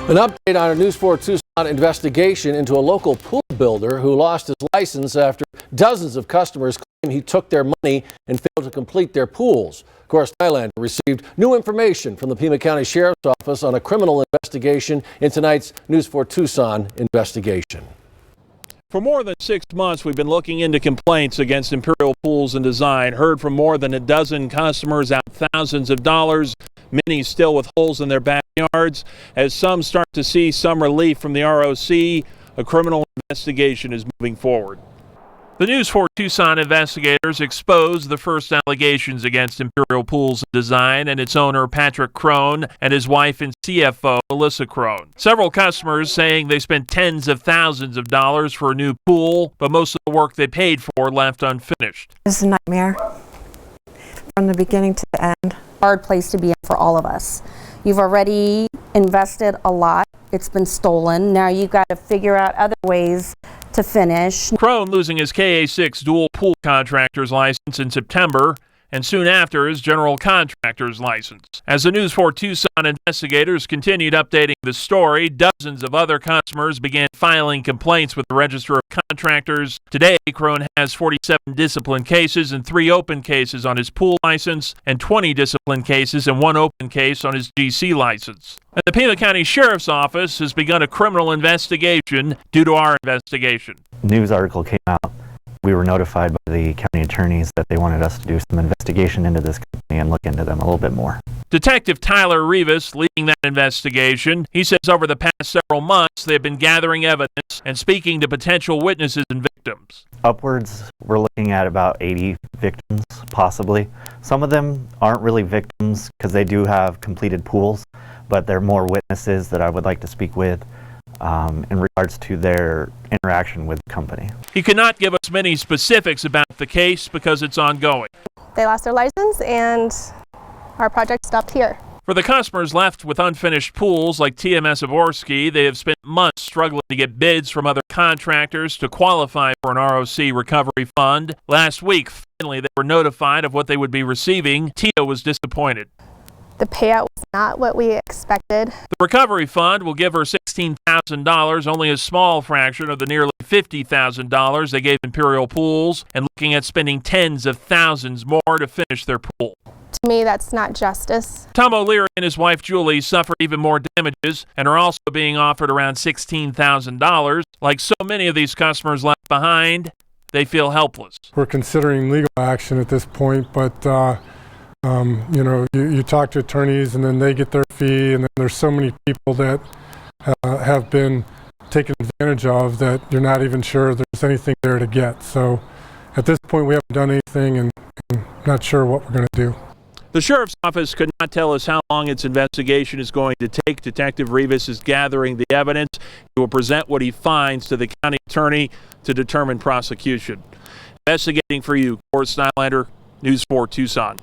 An update on a News 4 Tucson investigation into a local pool builder who lost his license after dozens of customers claim he took their money and failed to complete their pools. Of course, Nylander received new information from the Pima County Sheriff's Office on a criminal investigation in tonight's News 4 Tucson investigation. For more than 6 months, we've been looking into complaints against Imperial Pools and Design. Heard from more than a dozen customers out thousands of dollars, many still with holes in their backyards. As some start to see some relief from the ROC, a criminal investigation is moving forward. The News 4 Tucson investigators exposed the first allegations against Imperial Pools and Design and its owner Patrick Crone and his wife and CFO Melissa Crone. Several customers saying they spent tens of thousands of dollars for a new pool, but most of the work they paid for left unfinished. It's a nightmare from the beginning to the end. Hard place to be in for all of us. You've already invested a lot. It's been stolen. Now you've got to figure out other ways to finish. Crone losing his KA6 dual pool contractor's license in September and soon after his general contractor's license. As the News 4 Tucson investigators continued updating the story, dozens of other customers began filing complaints with the Register of Contractors. Today, Crone has 47 discipline cases and 3 open cases on his pool license and 20 discipline cases and 1 open case on his GC license. And the Pima County Sheriff's Office has begun a criminal investigation due to our investigation. News article came out. We were notified by the county attorneys that they wanted us to do some investigation into this company and look into them a little bit more. Detective Tyler Rivas leading that investigation. He says over the past several months they've been gathering evidence and speaking to potential witnesses and victims. Upwards, we're looking at about 80 victims, possibly. Some of them aren't really victims because they do have completed pools, but they're more witnesses that I would like to speak with in regards to their interaction with the company. He cannot give us many specifics about the case because it's ongoing. They lost their license and our project stopped here. For the customers left with unfinished pools like TMS Zaborski, they have spent months struggling to get bids from other contractors to qualify for an ROC recovery fund. Last week, finally, they were notified of what they would be receiving. Tia was disappointed. The payout was not what we expected. The recovery fund will give her $16,000, only a small fraction of the nearly $50,000 they gave Imperial Pools, and looking at spending tens of thousands more to finish their pool. To me, that's not justice. Tom O'Leary and his wife Julie suffered even more damages and are also being offered around $16,000. Like so many of these customers left behind, they feel helpless. We're considering legal action at this point, but you know, you talk to attorneys and then they get their fee, and then there's so many people that have been taken advantage of that you're not even sure there's anything there to get. So at this point we haven't done anything and not sure what we're going to do. The Sheriff's Office could not tell us how long its investigation is going to take. Detective Rivas is gathering the evidence. He will present what he finds to the county attorney to determine prosecution. Investigating for you, Court Nylander, News 4 Tucson.